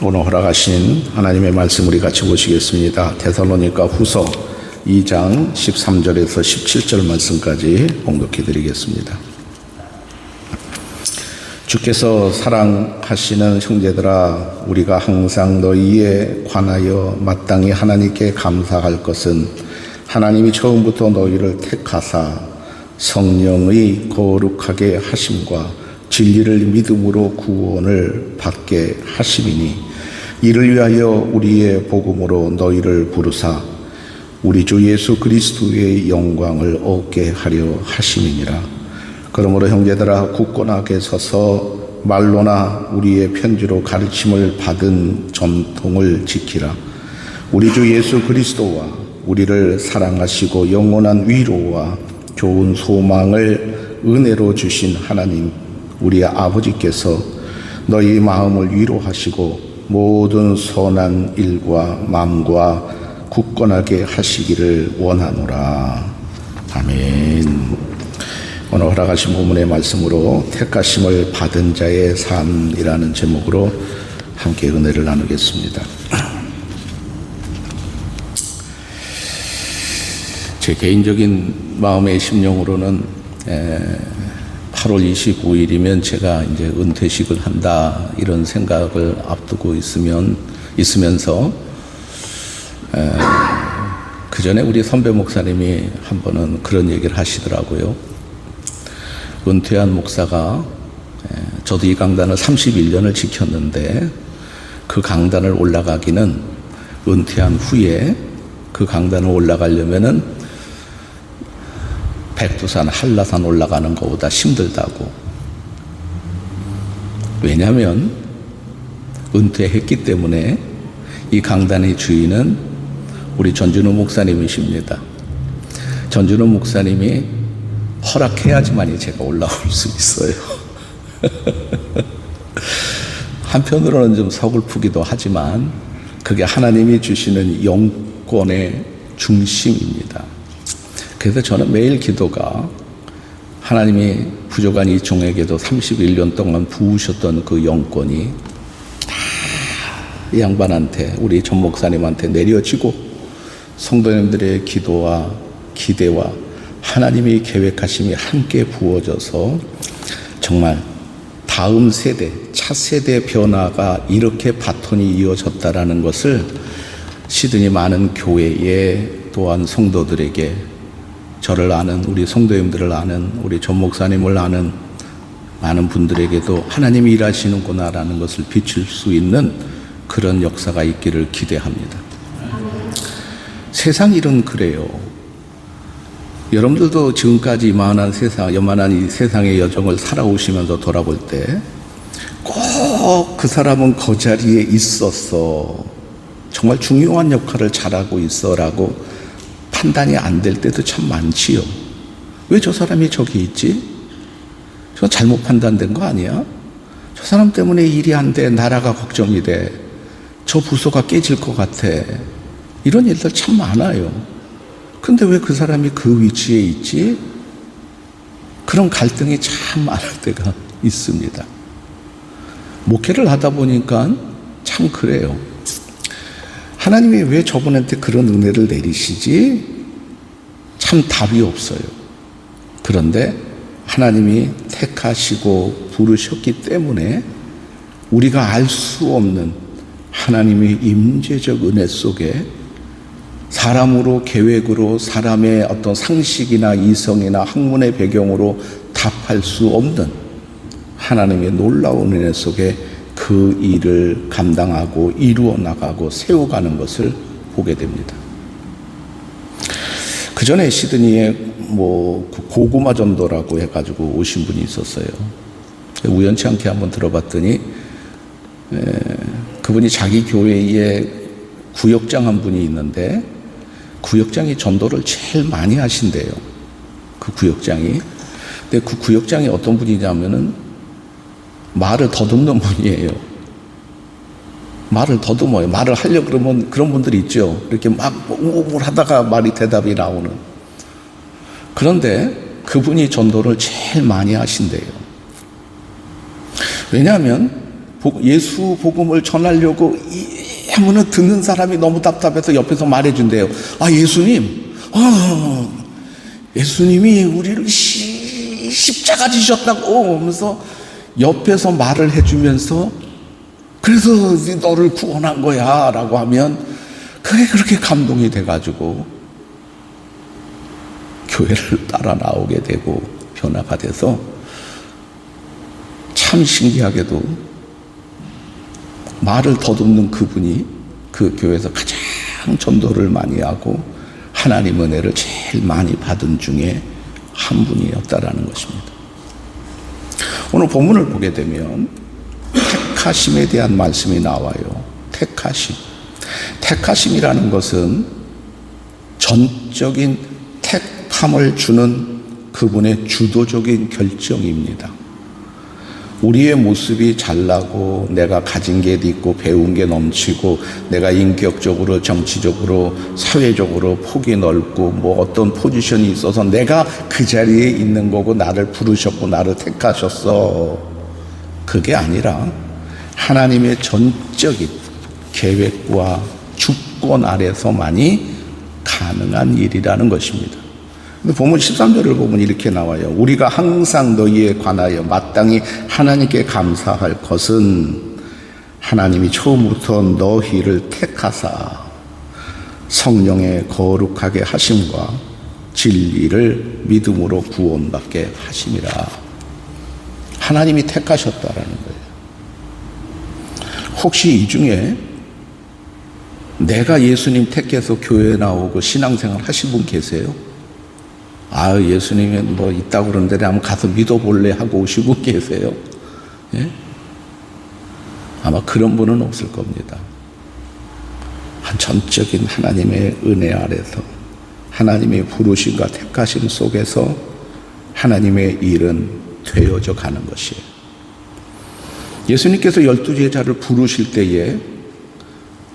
오늘 허락하신 하나님의 말씀 우리 같이 보시겠습니다. 데살로니가 후서 2장 13절에서 17절 말씀까지 봉독해 드리겠습니다. 주께서 사랑하시는 형제들아, 우리가 항상 너희에 관하여 마땅히 하나님께 감사할 것은 하나님이 처음부터 너희를 택하사 성령의 거룩하게 하심과 진리를 믿음으로 구원을 받게 하심이니, 이를 위하여 우리의 복음으로 너희를 부르사 우리 주 예수 그리스도의 영광을 얻게 하려 하심이니라. 그러므로 형제들아, 굳건하게 서서 말로나 우리의 편지로 가르침을 받은 전통을 지키라. 우리 주 예수 그리스도와 우리를 사랑하시고 영원한 위로와 좋은 소망을 은혜로 주신 하나님 우리 아버지께서 너희 마음을 위로하시고 모든 선한 일과 마음과 굳건하게 하시기를 원하노라. 아멘. 오늘 허락하신 본문의 말씀으로 택하심을 받은 자의 삶이라는 제목으로 함께 은혜를 나누겠습니다. 제 개인적인 마음의 심령으로는 8월 25일이면 제가 이제 은퇴식을 한다, 이런 생각을 앞두고 있으면서 그 전에 우리 선배 목사님이 한 번은 그런 얘기를 하시더라고요. 은퇴한 목사가, 저도 이 강단을 31년을 지켰는데 그 강단을 올라가기는 은퇴한 후에 그 강단을 올라가려면은 백두산, 한라산 올라가는 것보다 힘들다고. 왜냐하면 은퇴했기 때문에 이 강단의 주인은 우리 전준우 목사님이십니다. 전준우 목사님이 허락해야지만이 제가 올라올 수 있어요. 한편으로는 좀 서글프기도 하지만 그게 하나님이 주시는 영권의 중심입니다. 그래서 저는 매일 기도가, 하나님이 부족한 이 종에게도 31년 동안 부으셨던 그 영권이 다 이 양반한테, 우리 전 목사님한테 내려지고 성도님들의 기도와 기대와 하나님이 계획하심이 함께 부어져서 정말 다음 세대, 차세대 변화가 이렇게 바톤이 이어졌다라는 것을 시드니 많은 교회에, 또한 성도들에게, 저를 아는 우리 성도님들을 아는 우리 전 목사님을 아는 많은 분들에게도 하나님이 일하시는구나라는 것을 비출 수 있는 그런 역사가 있기를 기대합니다. 세상 일은 그래요. 여러분들도 지금까지 요만한 이 세상의 여정을 살아오시면서 돌아볼 때 꼭 그 사람은 그 자리에 있었어, 정말 중요한 역할을 잘하고 있어라고 판단이 안 될 때도 참 많지요. 왜 저 사람이 저기 있지? 저 잘못 판단된 거 아니야? 저 사람 때문에 일이 안 돼, 나라가 걱정이 돼, 저 부서가 깨질 것 같아, 이런 일들 참 많아요. 근데 왜 그 사람이 그 위치에 있지? 그런 갈등이 참 많을 때가 있습니다. 목회를 하다 보니까 참 그래요. 하나님이 왜 저분한테 그런 은혜를 내리시지? 참 답이 없어요. 그런데 하나님이 택하시고 부르셨기 때문에 우리가 알 수 없는 하나님의 임재적 은혜 속에 사람으로, 계획으로, 사람의 어떤 상식이나 이성이나 학문의 배경으로 답할 수 없는 하나님의 놀라운 은혜 속에 그 일을 감당하고 이루어 나가고 세워가는 것을 보게 됩니다. 그 전에 시드니에 고구마 전도라고 해가지고 오신 분이 있었어요. 우연치 않게 한번 들어봤더니 그분이 자기 교회에 구역장 한 분이 있는데 구역장이 전도를 제일 많이 하신대요. 그 구역장이. 근데 그 구역장이 어떤 분이냐면은 말을 더듬는 분이에요. 말을 더듬어요. 말을 하려고 그러면 그런 분들이 있죠. 이렇게 막 뭘 하다가 말이 대답이 나오는. 그런데 그분이 전도를 제일 많이 하신대요. 왜냐하면 예수 복음을 전하려고 하면은 듣는 사람이 너무 답답해서 옆에서 말해준대요. 아, 예수님이 우리를 십자가 지셨다고 하면서 옆에서 말을 해주면서 그래서 너를 구원한 거야 라고 하면 그게 그렇게 감동이 돼가지고 교회를 따라 나오게 되고 변화가 돼서 참 신기하게도 말을 더듬는 그분이 그 교회에서 가장 전도를 많이 하고 하나님 은혜를 제일 많이 받은 중에 한 분이었다라는 것입니다. 오늘 본문을 보게 되면 택하심에 대한 말씀이 나와요. 택하심. 택하심이라는 것은 전적인 택함을 주는 그분의 주도적인 결정입니다. 우리의 모습이 잘나고 내가 가진 게 있고 배운 게 넘치고 내가 인격적으로 정치적으로 사회적으로 폭이 넓고 뭐 어떤 포지션이 있어서 내가 그 자리에 있는 거고 나를 부르셨고 나를 택하셨어. 그게 아니라 하나님의 전적인 계획과 주권 아래서만이 가능한 일이라는 것입니다. 근데 본문 13절을 보면 이렇게 나와요. 우리가 항상 너희에 관하여 마땅히 하나님께 감사할 것은 하나님이 처음부터 너희를 택하사 성령의 거룩하게 하심과 진리를 믿음으로 구원받게 하심이라. 하나님이 택하셨다라는 거예요. 혹시 이 중에 내가 예수님 택해서 교회에 나오고 신앙생활 하신 분 계세요? 아, 예수님이 뭐 있다고 그러는데 한번 가서 믿어볼래 하고 오신 분 계세요? 예? 아마 그런 분은 없을 겁니다. 한 전적인 하나님의 은혜 아래서 하나님의 부르심과 택하심 속에서 하나님의 일은 되어져 가는 것이에요. 예수님께서 12제자를 부르실 때에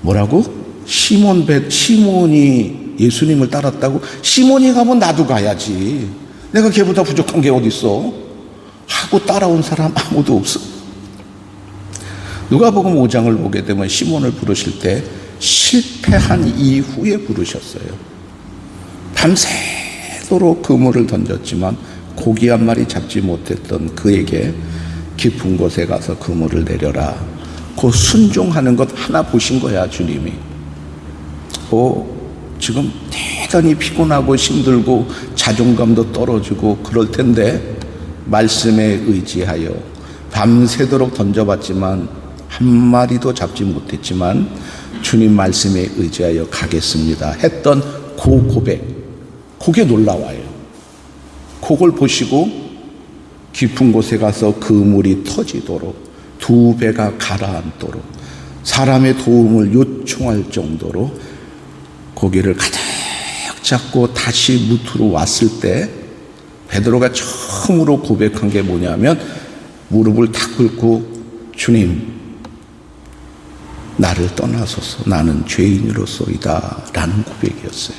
뭐라고? 시몬이 예수님을 따랐다고? 시몬이 가면 나도 가야지. 내가 걔보다 부족한 게 어딨어? 하고 따라온 사람 아무도 없어. 누가복음 5장을 보게 되면 시몬을 부르실 때 실패한 이후에 부르셨어요. 밤새도록 그물을 던졌지만 고기 한 마리 잡지 못했던 그에게 깊은 곳에 가서 그물을 내려라. 그 순종하는 것 하나 보신 거야, 주님이. 지금 대단히 피곤하고 힘들고 자존감도 떨어지고 그럴 텐데 말씀에 의지하여 밤새도록 던져봤지만 한 마리도 잡지 못했지만 주님 말씀에 의지하여 가겠습니다 했던 그 고백, 그게 놀라워요. 그걸 보시고 깊은 곳에 가서 그물이 터지도록 2배가 가라앉도록 사람의 도움을 요청할 정도로 고기를 가득 잡고 다시 무트로 왔을 때 베드로가 처음으로 고백한 게 뭐냐면 무릎을 탁 꿇고 주님, 나를 떠나소서, 나는 죄인으로소이다 라는 고백이었어요.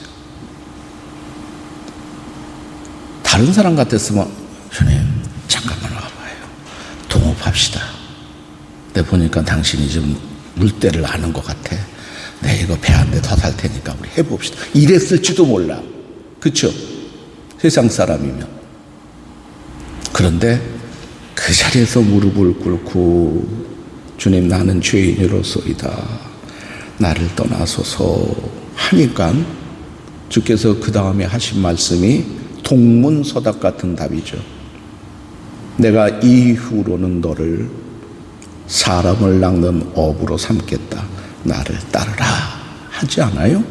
다른 사람 같았으면 주님 잠깐만 와봐요, 동업합시다. 내가 보니까 당신이 좀 물때를 아는 것 같아. 내 이거 배 한 대 더 살 테니까 우리 해봅시다. 이랬을지도 몰라. 그쵸? 세상 사람이면. 그런데 그 자리에서 무릎을 꿇고 주님, 나는 죄인으로소이다, 나를 떠나소서 하니까 주께서 그 다음에 하신 말씀이 동문서답 같은 답이죠. 내가 이후로는 너를 사람을 낚는 어부로 삼겠다, 나를 따르라 하지 않아요?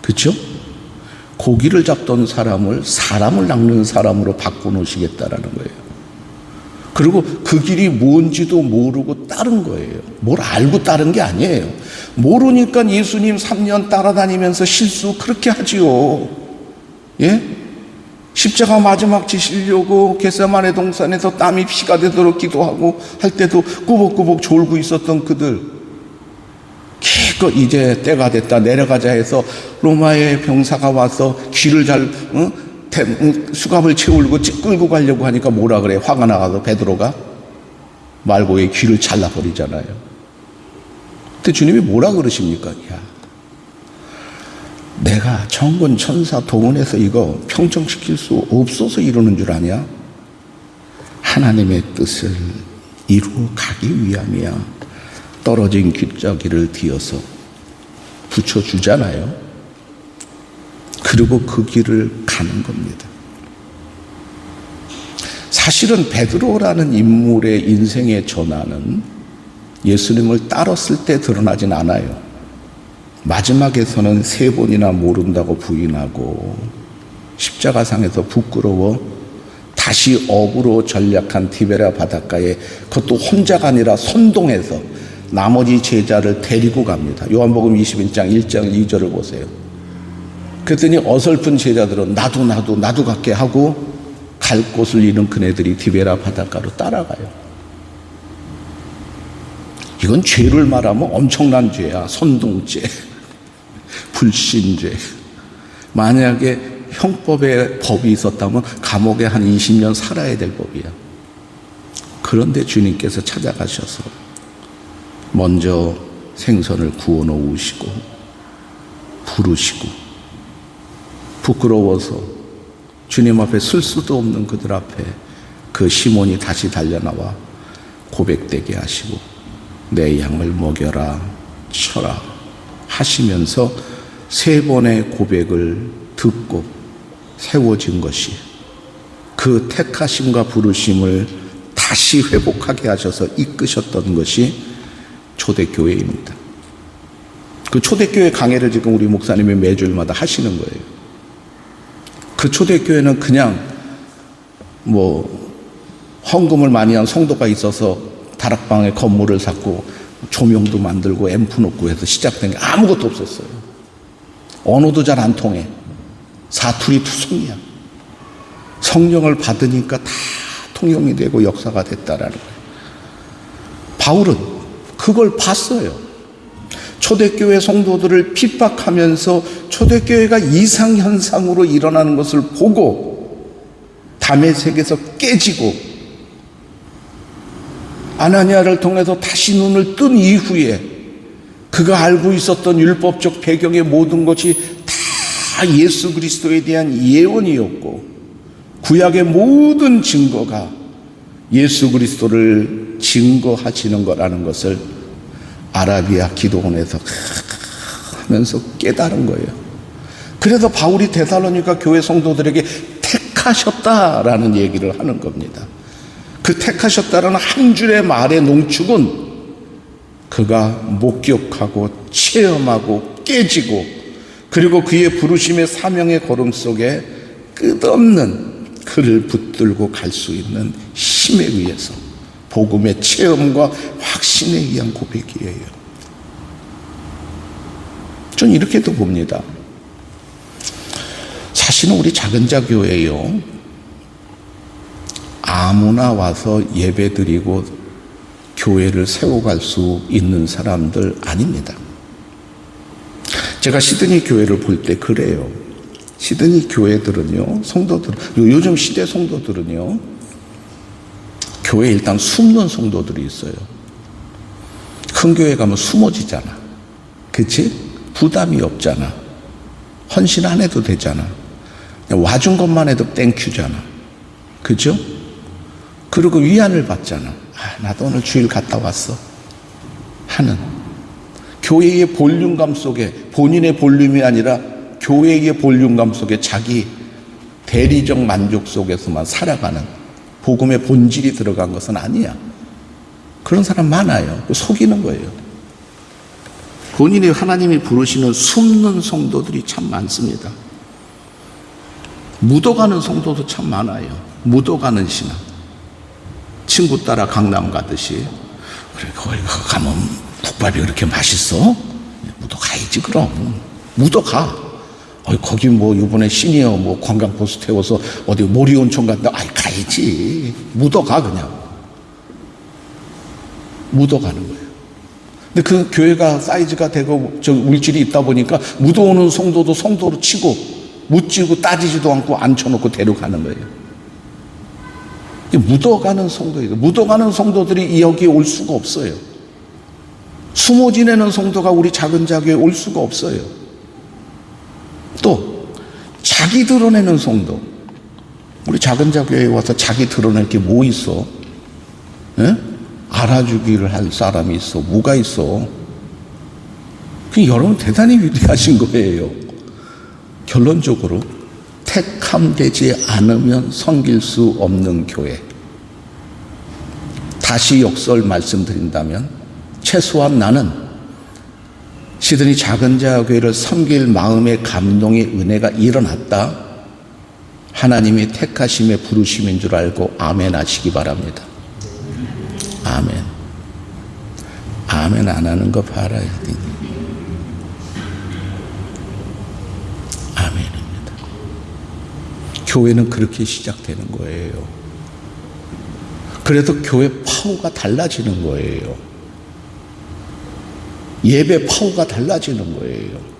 그렇죠? 고기를 잡던 사람을 사람을 낚는 사람으로 바꿔놓으시겠다라는 거예요. 그리고 그 길이 뭔지도 모르고 따른 거예요. 뭘 알고 따른 게 아니에요. 모르니까 예수님 3년 따라다니면서 실수 그렇게 하지요. 예? 십자가 마지막 지시려고 겟세마네 동산에서 땀이 피가 되도록 기도하고 할 때도 꾸벅꾸벅 졸고 있었던 그들, 기껏 이제 때가 됐다 내려가자 해서 로마의 병사가 와서 귀를 수갑을 채우고 끌고 가려고 하니까 뭐라 그래? 화가 나가서 베드로가 말고의 귀를 잘라버리잖아요. 근데 주님이 뭐라 그러십니까? 야, 내가 천군 천사 동원해서 이거 평정시킬 수 없어서 이러는 줄 아냐? 하나님의 뜻을 이루어 가기 위함이야. 떨어진 깃저기를 뒤어서 붙여주잖아요. 그리고 그 길을 가는 겁니다. 사실은 베드로라는 인물의 인생의 전환은 예수님을 따랐을 때 드러나진 않아요. 마지막에서는 3번이나 모른다고 부인하고 십자가상에서 부끄러워 다시 업으로 전략한 티베랴 바닷가에, 그것도 혼자가 아니라 선동해서 나머지 제자를 데리고 갑니다. 요한복음 21장 1장 2절을 보세요. 그랬더니 어설픈 제자들은 나도 갖게 하고 갈 곳을 잃은 그네들이 티베랴 바닷가로 따라가요. 이건 죄를 말하면 엄청난 죄야. 선동죄, 불신죄. 만약에 형법에 법이 있었다면 감옥에 한 20년 살아야 될 법이야. 그런데 주님께서 찾아가셔서 먼저 생선을 구워 놓으시고 부르시고, 부끄러워서 주님 앞에 쓸 수도 없는 그들 앞에 그 시몬이 다시 달려나와 고백되게 하시고 내 양을 먹여라 쳐라 하시면서 3번의 고백을 듣고 세워진 것이, 그 택하심과 부르심을 다시 회복하게 하셔서 이끄셨던 것이 초대교회입니다. 그 초대교회 강해를 지금 우리 목사님이 매주일마다 하시는 거예요. 그 초대교회는 그냥 헌금을 많이 한 성도가 있어서 다락방에 건물을 샀고 조명도 만들고 앰프 놓고 해서 시작된 게 아무것도 없었어요. 언어도 잘 안 통해. 사투리 투성이야. 성령을 받으니까 다 통용이 되고 역사가 됐다라는 거예요. 바울은 그걸 봤어요. 초대교회 성도들을 핍박하면서 초대교회가 이상현상으로 일어나는 것을 보고 다메섹에서 깨지고 아나니아를 통해서 다시 눈을 뜬 이후에 그가 알고 있었던 율법적 배경의 모든 것이 다 예수 그리스도에 대한 예언이었고, 구약의 모든 증거가 예수 그리스도를 증거하시는 거라는 것을 아라비아 기도원에서 하면서 깨달은 거예요. 그래서 바울이 데살로니가 교회 성도들에게 택하셨다라는 얘기를 하는 겁니다. 그 택하셨다라는 한 줄의 말의 농축은 그가 목격하고 체험하고 깨지고, 그리고 그의 부르심의 사명의 걸음 속에 끝없는 그를 붙들고 갈 수 있는 힘에 의해서 복음의 체험과 확신에 의한 고백이에요. 전 이렇게도 봅니다. 사실은 우리 작은 자 교회요, 아무나 와서 예배드리고 교회를 세워갈 수 있는 사람들 아닙니다. 제가 시드니 교회를 볼 때 그래요. 시드니 교회들은요, 성도들, 요즘 시대 성도들은요, 교회에 일단 숨는 성도들이 있어요. 큰 교회 가면 숨어지잖아. 그치? 부담이 없잖아. 헌신 안 해도 되잖아. 와준 것만 해도 땡큐잖아. 그죠? 그리고 위안을 받잖아. 나도 오늘 주일 갔다 왔어 하는, 교회의 볼륨감 속에, 본인의 볼륨이 아니라 교회의 볼륨감 속에 자기 대리적 만족 속에서만 살아가는, 복음의 본질이 들어간 것은 아니야. 그런 사람 많아요. 속이는 거예요. 본인의 하나님이 부르시는 숨는 성도들이 참 많습니다. 묻어가는 성도도 참 많아요. 묻어가는 신앙. 친구 따라 강남 가듯이, 그래 거기 가면 국밥이 그렇게 맛있어? 묻어가야지. 그럼 묻어가. 거기 이번에 시니어 관광버스 태워서 어디 모리온천 간다. 가야지. 묻어가. 그냥 묻어가는 거예요. 근데 그 교회가 사이즈가 되고 물질이 있다 보니까 묻어오는 성도도 성도로 치고 묻지고 따지지도 않고 앉혀놓고 데려가는 거예요. 묻어가는 성도예요. 묻어가는 성도들이 여기에 올 수가 없어요. 숨어 지내는 성도가 우리 작은 자교에 올 수가 없어요. 또 자기 드러내는 성도, 우리 작은 자교회에 와서 자기 드러낼 게 뭐 있어? 에? 알아주기를 할 사람이 있어? 뭐가 있어? 여러분 대단히 위대하신 거예요. 결론적으로 택함되지 않으면 섬길 수 없는 교회. 다시 역설 말씀드린다면 최소한 나는 시드니 작은 자교회를 섬길 마음의 감동의 은혜가 일어났다. 하나님이 택하심의 부르심인 줄 알고 아멘 하시기 바랍니다. 아멘. 아멘 안 하는 거 봐라. 아멘입니다. 교회는 그렇게 시작되는 거예요. 그래서 교회 파워가 달라지는 거예요. 예배 파워가 달라지는 거예요.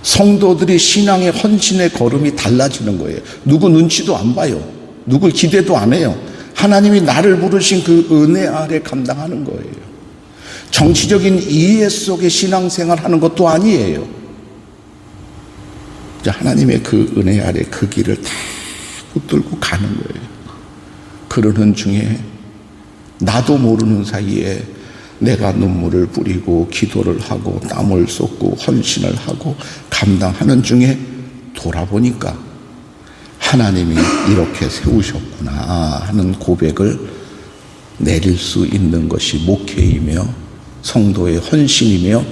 성도들이 신앙의 헌신의 걸음이 달라지는 거예요. 누구 눈치도 안 봐요. 누굴 기대도 안 해요. 하나님이 나를 부르신 그 은혜 아래 감당하는 거예요. 정치적인 이해 속에 신앙생활 하는 것도 아니에요. 하나님의 그 은혜 아래 그 길을 다 붙들고 가는 거예요. 그러는 중에 나도 모르는 사이에 내가 눈물을 뿌리고 기도를 하고 땀을 쏟고 헌신을 하고 감당하는 중에 돌아보니까 하나님이 이렇게 세우셨구나 하는 고백을 내릴 수 있는 것이 목회이며 성도의 헌신이며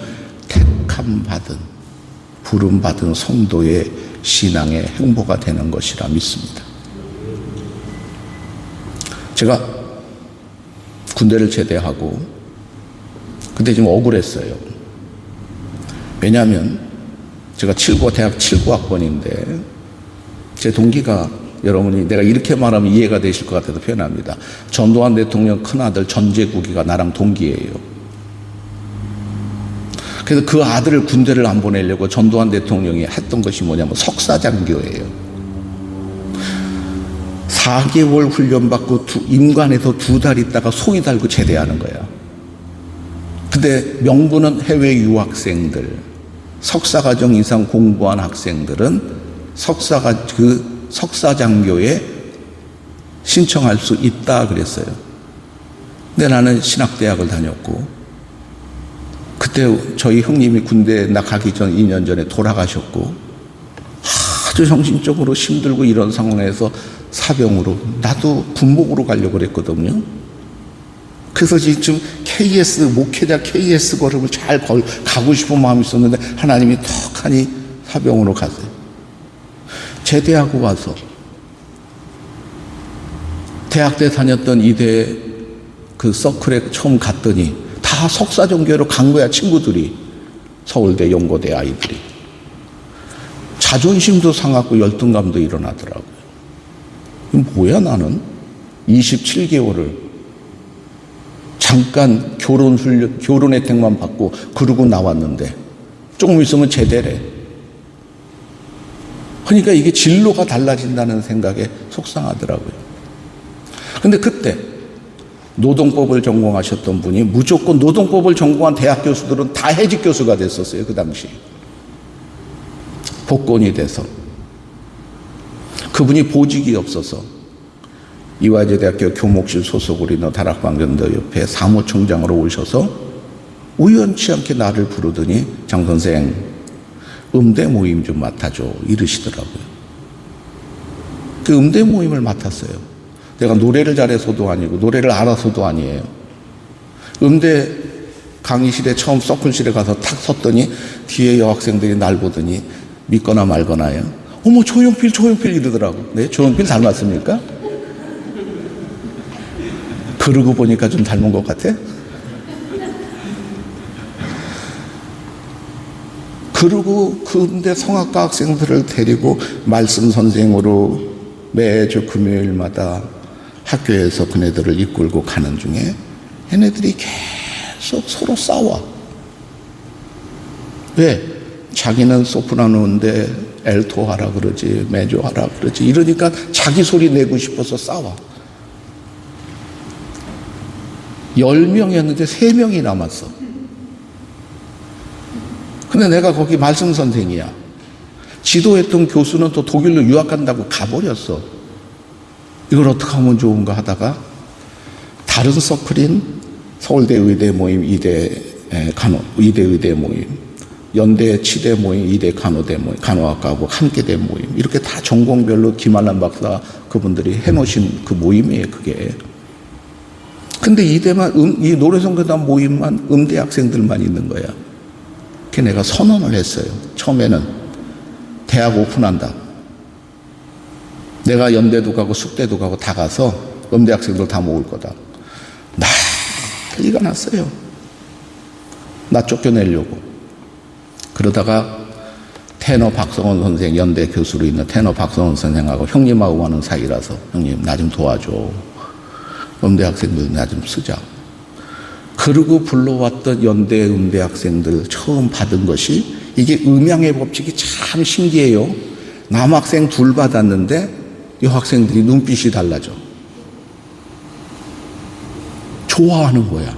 택함받은 부름받은 성도의 신앙의 행보가 되는 것이라 믿습니다. 제가 군대를 제대하고 그때 좀 억울했어요. 왜냐하면 제가 대학 79학번인데 제 동기가, 여러분이 내가 이렇게 말하면 이해가 되실 것 같아서 표현합니다. 전두환 대통령 큰아들 전제국이가 나랑 동기예요. 그래서 그 아들을 군대를 안 보내려고 전두환 대통령이 했던 것이 뭐냐면 석사장교예요. 4개월 훈련받고 임관에서 2달 있다가 소위 달고 제대하는 거야. 근데 명분은 해외 유학생들, 석사과정 이상 공부한 학생들은 석사장교에 신청할 수 있다 그랬어요. 근데 나는 신학대학을 다녔고, 그때 저희 형님이 군대 나 가기 전 2년 전에 돌아가셨고, 아주 정신적으로 힘들고 이런 상황에서 사병으로, 나도 군목으로 가려고 그랬거든요. 그래서 지금 KS, 목회자 KS 걸음을 잘 가고 싶은 마음이 있었는데 하나님이 턱하니 사병으로 가세요. 제대하고 와서 대학 때 다녔던 이대 그 서클에 처음 갔더니 다 석사전교로 간 거야, 친구들이. 서울대, 연고대 아이들이. 자존심도 상하고 열등감도 일어나더라고요. 뭐야 나는 27개월을 잠깐 결혼 혜택만 받고 그러고 나왔는데 조금 있으면 제대래. 그러니까 이게 진로가 달라진다는 생각에 속상하더라고요. 근데 그때 노동법을 전공하셨던 분이, 무조건 노동법을 전공한 대학 교수들은 다 해직 교수가 됐었어요. 그 당시 복권이 돼서. 그분이 보직이 없어서 이화여대학교 교목실 소속으로 있는 다락방전도협회 사무총장으로 오셔서 우연치 않게 나를 부르더니 장 선생 음대 모임 좀 맡아줘 이러시더라고요. 그 음대 모임을 맡았어요. 내가 노래를 잘해서도 아니고 노래를 알아서도 아니에요. 음대 강의실에 처음 서클실에 가서 탁 섰더니 뒤에 여학생들이 날 보더니 믿거나 말거나요. 어머 조용필 이러더라고. 네, 조용필 닮았습니까? 그러고 보니까 좀 닮은 것 같아. 그러고 그런데 성악과 학생들을 데리고 말씀 선생으로 매주 금요일마다 학교에서 그네들을 이끌고 가는 중에 얘네들이 계속 서로 싸워. 왜? 자기는 소프라노인데 엘토 하라 그러지, 메조 하라 그러지. 이러니까 자기 소리 내고 싶어서 싸워. 10명이었는데 3명이 남았어. 근데 내가 거기 말씀 선생이야. 지도했던 교수는 또 독일로 유학 간다고 가버렸어. 이걸 어떻게 하면 좋은가 하다가 다른 서클인 서울대 의대 모임, 이대 의대 모임, 연대 치대 모임, 이대 간호대 모임, 간호학과하고 함께 된 모임, 이렇게 다 전공별로 김한란 박사 그분들이 해놓으신 그 모임이에요, 그게. 근데 이대만, 이 노래성교단 모임만 음대 학생들만 있는 거야. 그래서 내가 선언을 했어요. 처음에는 대학 오픈한다. 내가 연대도 가고 숙대도 가고 다 가서 음대 학생들 다 모을 거다. 난리가 났어요. 나 쫓겨내려고. 그러다가 테너 박성원 선생, 연대 교수로 있는 테너 박성원 선생하고 형님하고 하는 사이라서 형님 나 좀 도와줘. 음대 학생들 나 좀 쓰자. 그러고 불러왔던 연대 음대 학생들 처음 받은 것이 이게 음양의 법칙이 참 신기해요. 남학생 둘 받았는데 이 학생들이 눈빛이 달라져. 좋아하는 거야.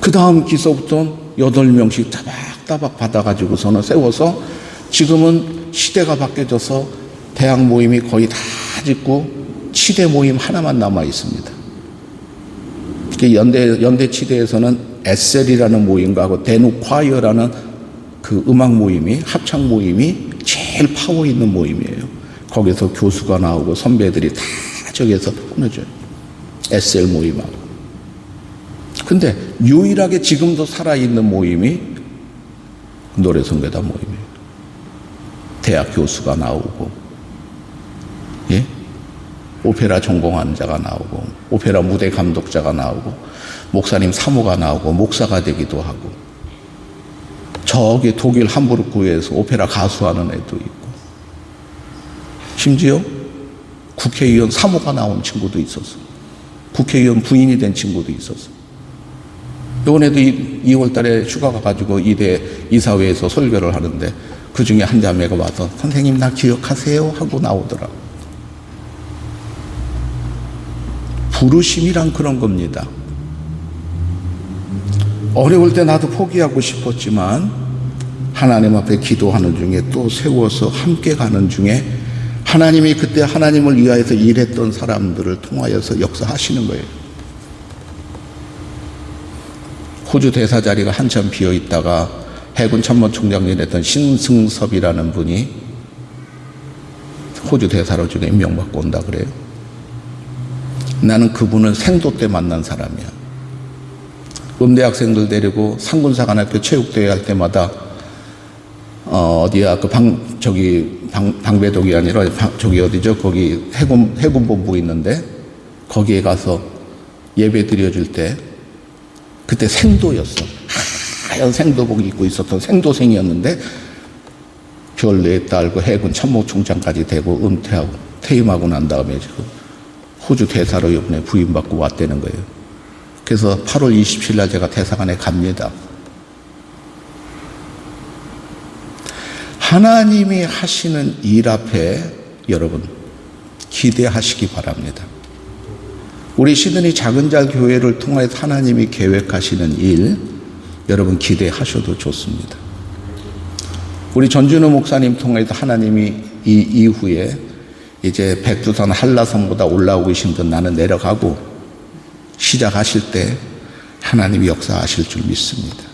그 다음 기서부터 8명씩 따박따박 받아가지고서는 세워서 지금은 시대가 바뀌어져서 대학 모임이 거의 다 짓고 치대 모임 하나만 남아 있습니다. 연대 치대에서는 에셀이라는 모임과 하고 대누콰이어라는 그 음악 모임이, 합창 모임이 제일 파워 있는 모임이에요. 거기서 교수가 나오고 선배들이 다 저기에서 보내줘요. 에셀 모임하고. 근데 유일하게 지금도 살아있는 모임이 노래성교단 모임이에요. 대학 교수가 나오고, 예? 오페라 전공한 자가 나오고, 오페라 무대 감독자가 나오고, 목사님 사모가 나오고, 목사가 되기도 하고, 저기 독일 함부르크에서 오페라 가수하는 애도 있고, 심지어 국회의원 사모가 나온 친구도 있었어. 국회의원 부인이 된 친구도 있었어. 이번에도 2월 달에 휴가 가가지고 이대 이사회에서 설교를 하는데 그 중에 한 자매가 와서 선생님 나 기억하세요? 하고 나오더라고. 부르심이란 그런 겁니다. 어려울 때 나도 포기하고 싶었지만 하나님 앞에 기도하는 중에 또 세워서 함께 가는 중에 하나님이 그때 하나님을 위하여서 일했던 사람들을 통하여서 역사하시는 거예요. 호주 대사 자리가 한참 비어 있다가 해군 참모총장이 됐던 신승섭이라는 분이 호주 대사로 중에 임명받고 온다 그래요. 나는 그분을 생도 때 만난 사람이야. 음대 학생들 데리고 상군사관학교 체육대회 할 때마다 어디야 그 방배동이 아니라 저기 어디죠? 거기 해군본부 있는데 거기에 가서 예배 드려줄 때 그때 생도였어. 하얀 생도복 입고 있었던 생도생이었는데 별 4달 그 해군 참모총장까지 되고 은퇴하고 퇴임하고 난 다음에 지금 호주 대사로 이번에 부임받고 왔다는 거예요. 그래서 8월 27일 날 제가 대사관에 갑니다. 하나님이 하시는 일 앞에 여러분 기대하시기 바랍니다. 우리 시드니 작은잘 교회를 통해서 하나님이 계획하시는 일 여러분 기대하셔도 좋습니다. 우리 전준호 목사님 통해서 하나님이 이 이후에 이제 백두산 한라산보다 올라오기 힘든 나는 내려가고 시작하실 때 하나님이 역사하실 줄 믿습니다.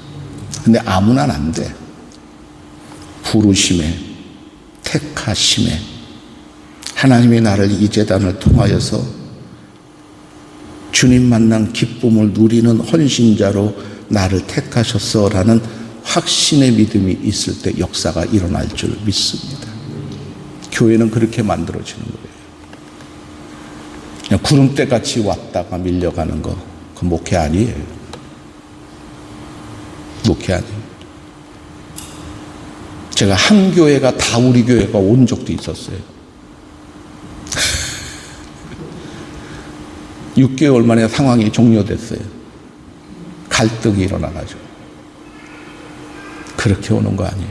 근데 아무나 안 돼. 부르심에 택하심에 하나님이 나를 이 제단을 통하여서 주님 만난 기쁨을 누리는 헌신자로 나를 택하셨어라는 확신의 믿음이 있을 때 역사가 일어날 줄 믿습니다. 교회는 그렇게 만들어지는 거예요. 그냥 구름대같이 왔다가 밀려가는 거, 그 목회 아니에요. 목회 아니에요. 제가 한 교회가 다 우리 교회가 온 적도 있었어요. 6개월 만에 상황이 종료됐어요. 갈등이 일어나가지고. 그렇게 오는 거 아니에요.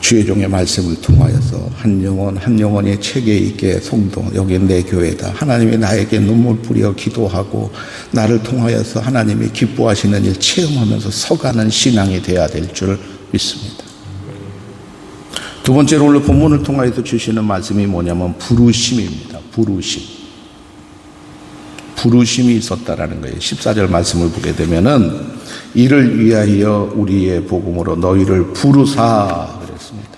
주의 종의 말씀을 통하여서 한 영혼 한 영혼의 체계 있게 성도, 여기 내 교회다, 하나님이 나에게 눈물 뿌려 기도하고 나를 통하여서 하나님이 기뻐하시는 일 체험하면서 서가는 신앙이 되어야 될 줄 믿습니다. 두 번째로 오늘 본문을 통하여서 주시는 말씀이 뭐냐면 부르심입니다. 부르심이 있었다라는 거예요. 14절 말씀을 보게 되면은 이를 위하여 우리의 복음으로 너희를 부르사 그랬습니다.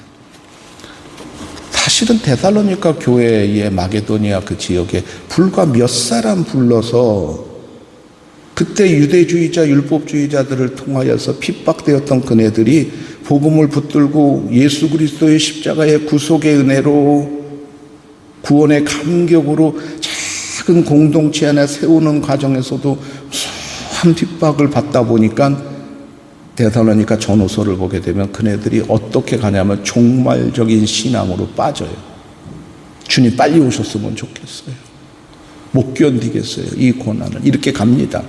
사실은 데살로니가 교회의 마게도니아 그 지역에 불과 몇 사람 불러서 그때 유대주의자 율법주의자들을 통하여서 핍박되었던 그네들이 복음을 붙들고 예수 그리스도의 십자가의 구속의 은혜로 구원의 감격으로 작은 공동체 하나 세우는 과정에서도 무수한 핍박을 받다 보니까 데살로니가 전후서를 보게 되면 그네들이 어떻게 가냐면 종말적인 신앙으로 빠져요. 주님 빨리 오셨으면 좋겠어요. 못 견디겠어요. 이 고난을. 이렇게 갑니다.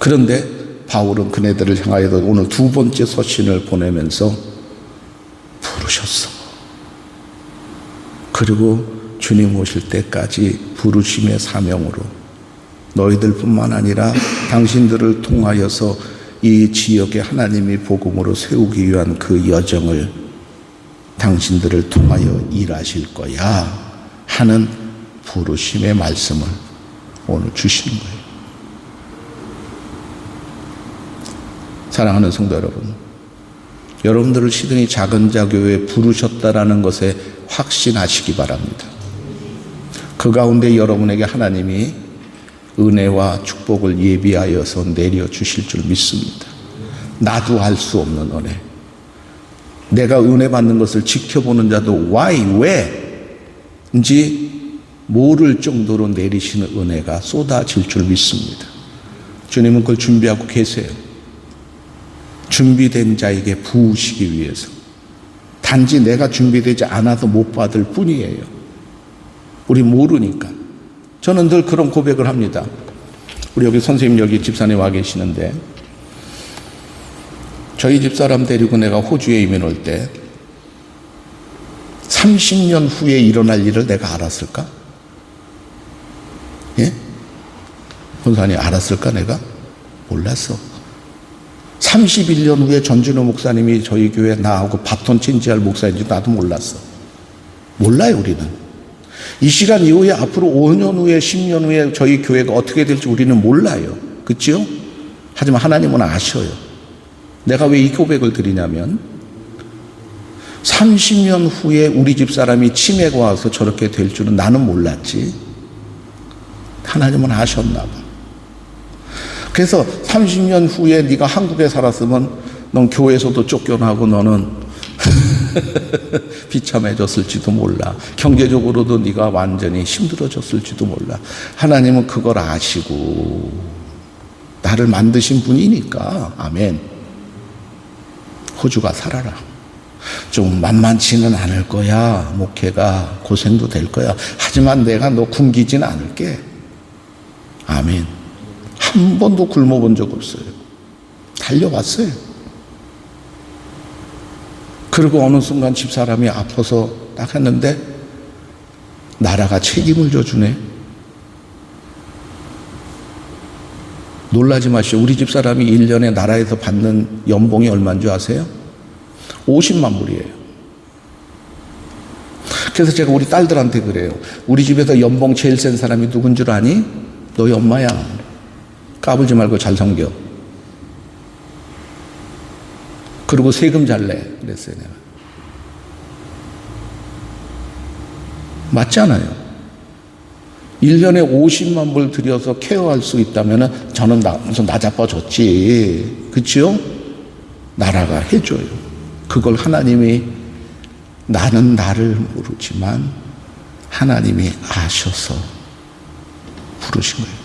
그런데 바울은 그네들을 향하여서 오늘 두 번째 서신을 보내면서 부르셨어. 그리고 주님 오실 때까지 부르심의 사명으로 너희들뿐만 아니라 당신들을 통하여서 이 지역에 하나님이 복음으로 세우기 위한 그 여정을 당신들을 통하여 일하실 거야 하는 부르심의 말씀을 오늘 주시는 거예요. 사랑하는 성도 여러분, 여러분들을 시드니 작은 자교회에 부르셨다라는 것에 확신하시기 바랍니다. 그 가운데 여러분에게 하나님이 은혜와 축복을 예비하여서 내려주실 줄 믿습니다. 나도 알 수 없는 은혜, 내가 은혜 받는 것을 지켜보는 자도 왜인지 모를 정도로 내리시는 은혜가 쏟아질 줄 믿습니다. 주님은 그걸 준비하고 계세요. 준비된 자에게 부으시기 위해서. 단지 내가 준비되지 않아서 못 받을 뿐이에요. 우리 모르니까. 저는 늘 그런 고백을 합니다. 우리 여기 선생님, 여기 집사님 와 계시는데 저희 집사람 데리고 내가 호주에 이민 올 때 30년 후에 일어날 일을 내가 알았을까? 예? 본사님 알았을까 내가? 몰랐어. 31년 후에 전준호 목사님이 저희 교회 나하고 바톤 체인지할 목사인지 나도 몰랐어. 몰라요, 우리는. 이 시간 이후에 앞으로 5년 후에 10년 후에 저희 교회가 어떻게 될지 우리는 몰라요. 그렇죠? 하지만 하나님은 아셔요. 내가 왜 이 고백을 드리냐면 30년 후에 우리 집사람이 치매가 와서 저렇게 될 줄은 나는 몰랐지. 하나님은 아셨나 봐. 그래서 30년 후에 네가 한국에 살았으면 넌 교회에서도 쫓겨나고 너는 비참해졌을지도 몰라. 경제적으로도 네가 완전히 힘들어졌을지도 몰라. 하나님은 그걸 아시고 나를 만드신 분이니까 아멘. 호주가 살아라. 좀 만만치는 않을 거야. 목회가 고생도 될 거야. 하지만 내가 너 굶기진 않을게. 아멘. 한 번도 굶어본 적 없어요. 달려왔어요. 그리고 어느 순간 집사람이 아파서 딱 했는데 나라가 책임을 져주네. 놀라지 마시오. 우리 집사람이 1년에 나라에서 받는 연봉이 얼마인 줄 아세요? 50만 불이에요. 그래서 제가 우리 딸들한테 그래요. 우리 집에서 연봉 제일 센 사람이 누군 줄 아니? 너희 엄마야. 까불지 말고 잘 섬겨. 그리고 세금 잘 내. 그랬어요, 내가. 맞잖아요. 1년에 50만 불 들여서 케어할 수 있다면 저는 무슨 나자빠졌지. 그치요? 나라가 해줘요. 그걸 하나님이, 나는 나를 모르지만 하나님이 아셔서 부르신 거예요.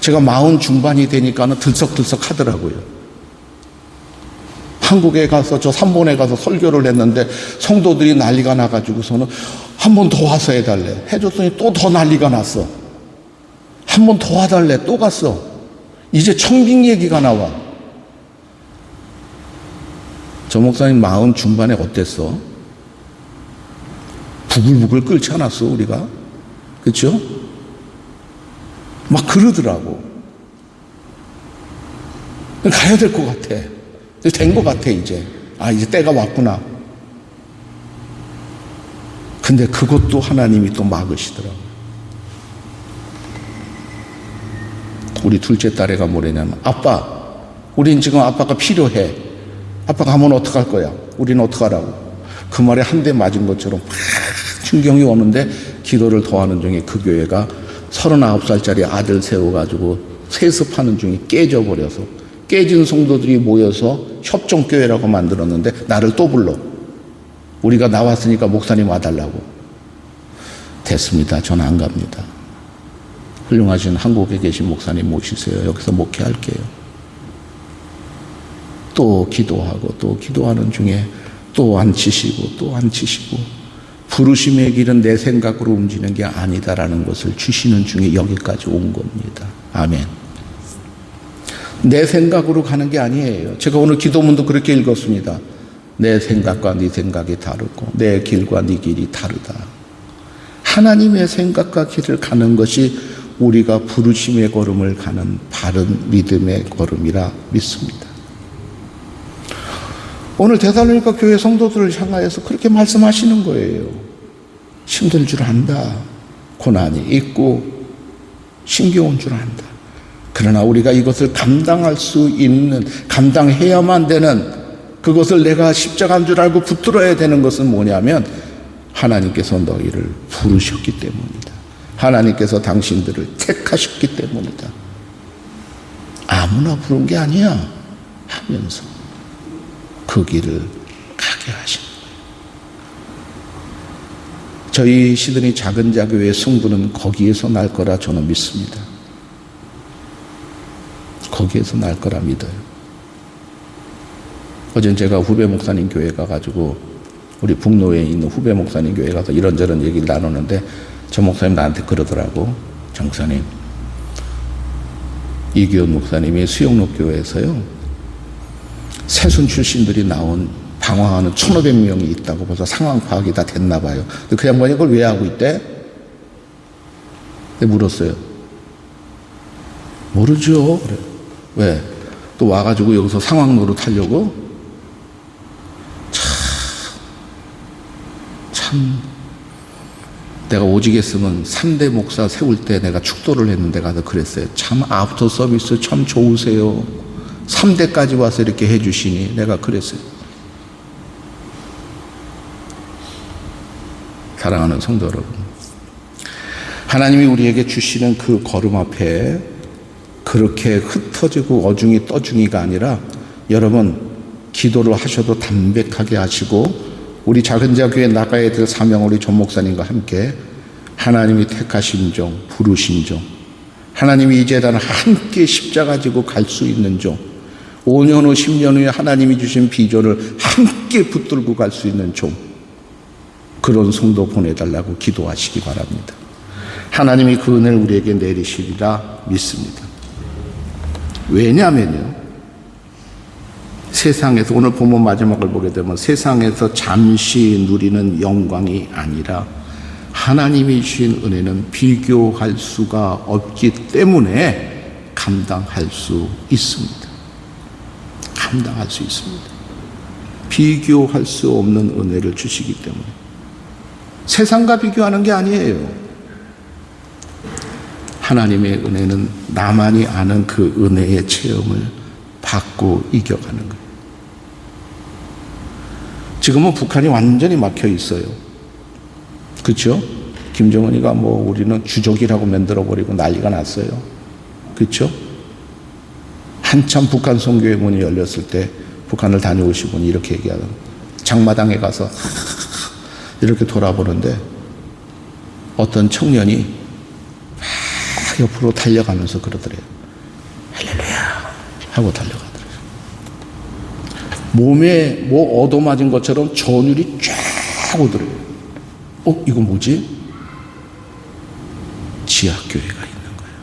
제가 40 중반이 되니까는 들썩들썩 하더라고요. 한국에 가서 저 삼본에 가서 설교를 했는데 성도들이 난리가 나가지고서는 한 번 더 와서 해달래. 해줬더니 또 더 난리가 났어. 한 번 더 와달래. 또 갔어. 이제 청빙 얘기가 나와. 저 목사님 마음 중반에 어땠어? 부글부글 끓지 않았어 우리가? 그렇죠? 막 그러더라고. 가야 될 것 같아. 된 것 같아 이제. 이제 때가 왔구나. 근데 그것도 하나님이 또 막으시더라고. 우리 둘째 딸애가 뭐래냐면, 아빠, 우린 지금 아빠가 필요해. 아빠 가면 어떡할 거야? 우리는 어떡하라고? 그 말에 한 대 맞은 것처럼 팍 충격이 오는데, 기도를 더하는 중에 그 교회가 39살짜리 아들 세워가지고 세습하는 중에 깨져버려서, 깨진 성도들이 모여서 협정교회라고 만들었는데 나를 또 불러. 우리가 나왔으니까 목사님 와달라고. 됐습니다. 전 안 갑니다. 훌륭하신 한국에 계신 목사님 모시세요. 여기서 목회할게요. 또 기도하고 또 기도하는 중에 또 앉히시고 또 앉히시고, 부르심의 길은 내 생각으로 움직이는 게 아니다라는 것을 주시는 중에 여기까지 온 겁니다. 아멘. 내 생각으로 가는 게 아니에요. 제가 오늘 기도문도 그렇게 읽었습니다. 내 생각과 네 생각이 다르고 내 길과 네 길이 다르다. 하나님의 생각과 길을 가는 것이 우리가 부르심의 걸음을 가는 바른 믿음의 걸음이라 믿습니다. 오늘 데살로니가 교회 성도들을 향하여서 그렇게 말씀하시는 거예요. 힘들 줄 안다. 고난이 있고 힘겨운 줄 안다. 그러나 우리가 이것을 감당할 수 있는, 감당해야만 되는, 그것을 내가 십자가인 줄 알고 붙들어야 되는 것은 뭐냐면, 하나님께서 너희를 부르셨기 때문이다. 하나님께서 당신들을 택하셨기 때문이다. 아무나 부른 게 아니야 하면서 그 길을 가게 하신 거예요. 저희 시드니 작은 자교회의 승부는 거기에서 날 거라 저는 믿습니다. 거기에서 날 거라 믿어요. 어젠 제가 후배 목사님 교회 가가지고, 우리 북로에 있는 후배 목사님 교회 가서 이런저런 얘기를 나누는데, 저 목사님 나한테 그러더라고. 정 목사님, 이기훈 목사님이 수영록 교회에서요, 새순 출신들이 나온 방황하는 1,500명이 있다고 벌써 상황 파악이 다 됐나 봐요. 근데 그 양반이 그걸 왜 하고 있대? 내가 물었어요. 모르죠. 그래. 왜? 또 와가지고 여기서 상황 노릇하려고? 참 내가 오직했으면 3대 목사 세울 때 내가 축도를 했는데 가서 그랬어요. 참 아프터 서비스 참 좋으세요. 3대까지 와서 이렇게 해주시니 내가 그랬어요. 사랑하는 성도 여러분, 하나님이 우리에게 주시는 그 걸음 앞에 그렇게 흩어지고 어중이 떠중이가 아니라, 여러분 기도를 하셔도 담백하게 하시고, 우리 작은 자 교회 나가야 될 사명, 우리 전 목사님과 함께 하나님이 택하신 종, 부르신 종, 하나님이 이 재단을 함께 십자가 지고 갈 수 있는 종, 5년 후 10년 후에 하나님이 주신 비전을 함께 붙들고 갈 수 있는 종, 그런 성도 보내달라고 기도하시기 바랍니다. 하나님이 그 은혜를 우리에게 내리시리라 믿습니다. 왜냐하면요, 세상에서, 오늘 본문 마지막을 보게 되면 세상에서 잠시 누리는 영광이 아니라 하나님이 주신 은혜는 비교할 수가 없기 때문에 감당할 수 있습니다. 감당할 수 있습니다. 비교할 수 없는 은혜를 주시기 때문에. 세상과 비교하는 게 아니에요. 하나님의 은혜는 나만이 아는 그 은혜의 체험을 받고 이겨가는 거예요. 지금은 북한이 완전히 막혀 있어요. 그렇죠? 김정은이가 우리는 주적이라고 만들어버리고 난리가 났어요. 그렇죠? 한참 북한 선교회 문이 열렸을 때 북한을 다녀오신 분이 이렇게 얘기하던, 장마당에 가서 이렇게 돌아보는데 어떤 청년이 막 옆으로 달려가면서 그러더래요. 할렐루야 하고 달려가더래요. 몸에 얻어맞은 것처럼 전율이 쫙 오더래요. 이거 뭐지? 지하교회가 있는 거예요.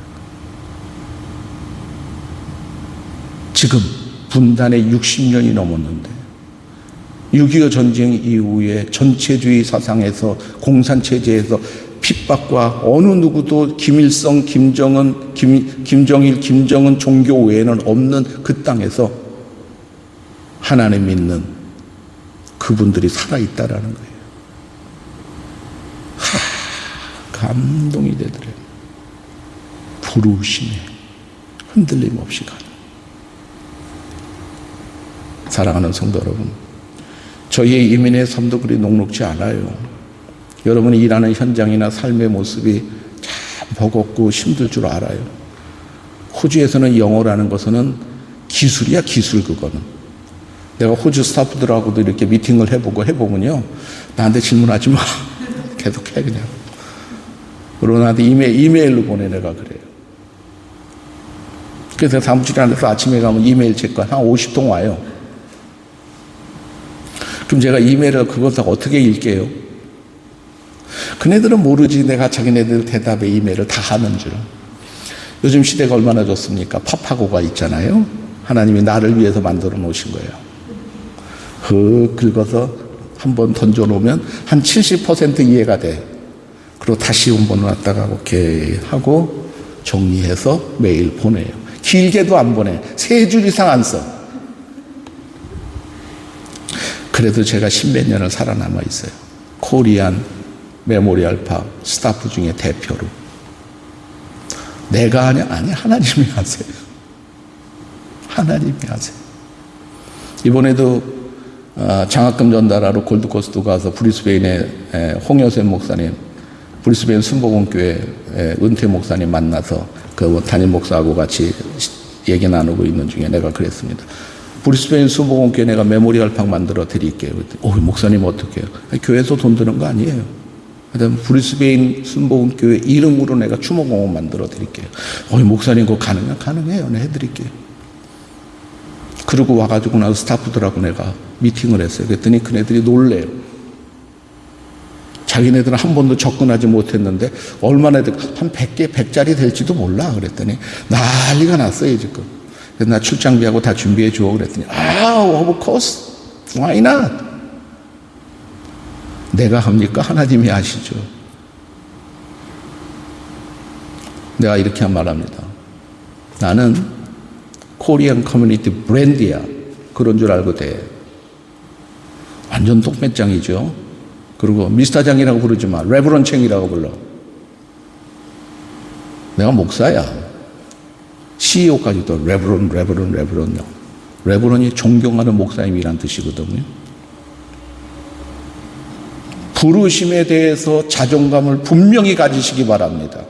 지금 분단에 60년이 넘었는데 6.25 전쟁 이후에 전체주의 사상에서 공산체제에서 핍박과 어느 누구도 김일성, 김정은, 김정일, 김정은 종교 외에는 없는 그 땅에서 하나님 믿는 그분들이 살아있다라는 거예요. 감동이 되더래요. 부르심에 흔들림 없이 가는. 사랑하는 성도 여러분, 저희의 이민의 삶도 그리 녹록지 않아요. 여러분이 일하는 현장이나 삶의 모습이 참 버겁고 힘들 줄 알아요. 호주에서는 영어라는 것은 기술이야, 기술. 그거는 내가 호주 스타프들하고도 이렇게 미팅을 해보면요, 나한테 질문하지 마. 계속해 그냥. 그리고 나한테 이메일로 보내. 내가 그래요. 그래서 사무실에 앉아서 아침에 가면 이메일 체크한 50통 와요. 그럼 제가 이메일을 그걸 다 어떻게 읽게요? 그네들은 모르지 내가 자기네들 대답에 이메일을 다 하는 줄. 요즘 시대가 얼마나 좋습니까? 파파고가 있잖아요. 하나님이 나를 위해서 만들어 놓으신 거예요. 긁어서 한번 던져놓으면 한 70% 이해가 돼. 그리고 다시 원본을 갖다가 이렇게 하고 정리해서 메일 보내요. 길게도 안 보내. 3줄 이상 안 써. 그래도 제가 10몇 년을 살아남아 있어요. 코리안 메모리얼 팝 스타프 중에 대표로. 내가 하냐? 아니, 하나님이 하세요. 하나님이 하세요. 이번에도 장학금 전달하러 골드코스트 가서 브리스베인의 홍여셉 목사님, 브리스베인 순복음교회 은퇴 목사님 만나서 그 담임 목사하고 같이 얘기 나누고 있는 중에 내가 그랬습니다. 브리스베인 순복음교회 내가 메모리얼 팍 만들어 드릴게요. 목사님 어떻게 해요? 교회에서 돈 드는 거 아니에요. 그다음 브리스베인 순복음교회 이름으로 내가 추모공원 만들어 드릴게요. 목사님 그거 가능해요? 가능해요. 네, 해드릴게요. 그러고 와가지고 나서 스타프들하고 내가 미팅을 했어요. 그랬더니 그네들이 놀래요. 자기네들은 한 번도 접근하지 못했는데 얼마나 한 100개, 100짜리 될지도 몰라. 그랬더니 난리가 났어요 지금. 그래서 나 출장비하고 다 준비해 줘. 그랬더니 of course, why not? 내가 합니까? 하나님이 아시죠. 내가 이렇게 말합니다. 나는 코리안 커뮤니티 브랜드야. 그런 줄 알고 돼. 완전 똥배짱이죠. 그리고 미스터장이라고 부르지 마. 레브런 챙이라고 불러. 내가 목사야. CEO까지도 레브런. 레브런이 존경하는 목사님이란 뜻이거든요. 부르심에 대해서 자존감을 분명히 가지시기 바랍니다.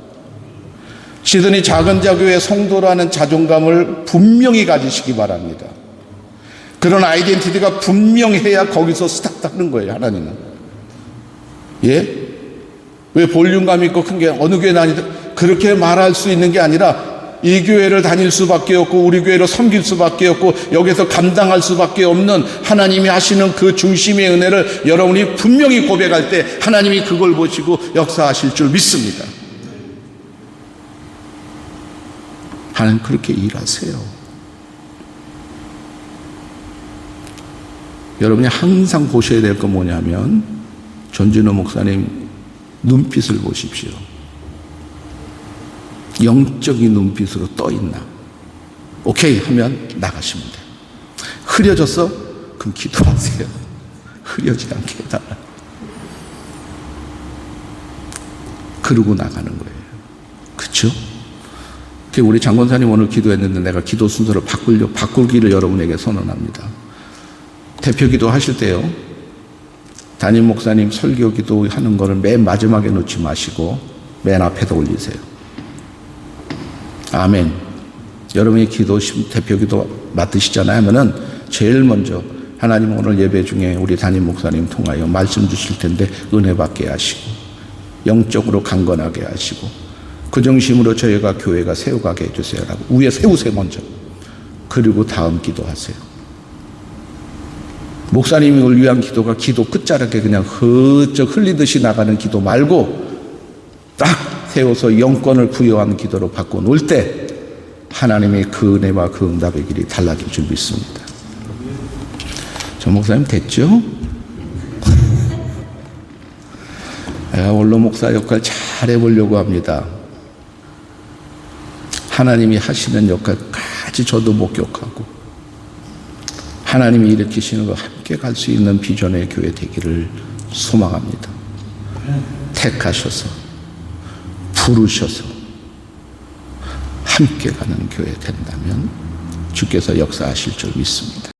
시드니 작은 자교회 성도라는 자존감을 분명히 가지시기 바랍니다. 그런 아이덴티티가 분명해야 거기서 스타트하는 거예요. 하나님은. 예? 왜 볼륨감 있고 큰 게 어느 교회 다니다 그렇게 말할 수 있는 게 아니라 이 교회를 다닐 수밖에 없고 우리 교회를 섬길 수밖에 없고 여기서 감당할 수밖에 없는 하나님이 하시는 그 중심의 은혜를 여러분이 분명히 고백할 때 하나님이 그걸 보시고 역사하실 줄 믿습니다. 하나님 그렇게 일하세요. 여러분이 항상 보셔야 될 건 뭐냐면 전준호 목사님 눈빛을 보십시오. 영적인 눈빛으로 떠 있나? 오케이 하면 나가시면 돼요. 흐려졌어? 그럼 기도하세요. 흐려지지 않게 해달라. 그러고 나가는 거예요. 그렇죠? 우리 장권사님 오늘 기도했는데 내가 기도 순서를 바꾸기를 여러분에게 선언합니다. 대표 기도 하실 때요, 담임 목사님 설교 기도하는 거를 맨 마지막에 놓지 마시고 맨 앞에다 올리세요. 아멘. 여러분이 대표 기도 맡으시잖아요 하면은 제일 먼저 하나님 오늘 예배 중에 우리 담임 목사님 통하여 말씀 주실 텐데 은혜 받게 하시고 영적으로 강건하게 하시고 그 정심으로 저희가 교회가 세워가게 해주세요 라고 위에 세우세요 먼저. 그리고 다음 기도하세요. 목사님을 위한 기도가 기도 끝자락에 그냥 흩쩍 흘리듯이 나가는 기도 말고 딱 세워서 영권을 부여하는 기도로 바꿔놓을 때 하나님의 그 은혜와 그 응답의 길이 달라질 줄 믿습니다. 전 목사님 됐죠? 저야말로 목사 역할 잘 해보려고 합니다. 하나님이 하시는 역할까지 저도 목격하고 하나님이 일으키시는 거 함께 갈 수 있는 비전의 교회 되기를 소망합니다. 택하셔서 부르셔서 함께 가는 교회 된다면 주께서 역사하실 줄 믿습니다.